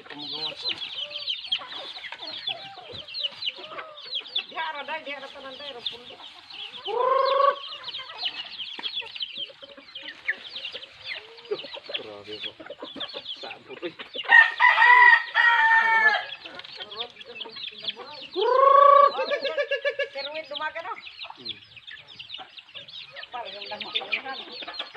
pumugawas. Dia ada dia ada tanan daerah pun. Grabe po. Saan po ito? Terwit dumaga no. Parang yung damo.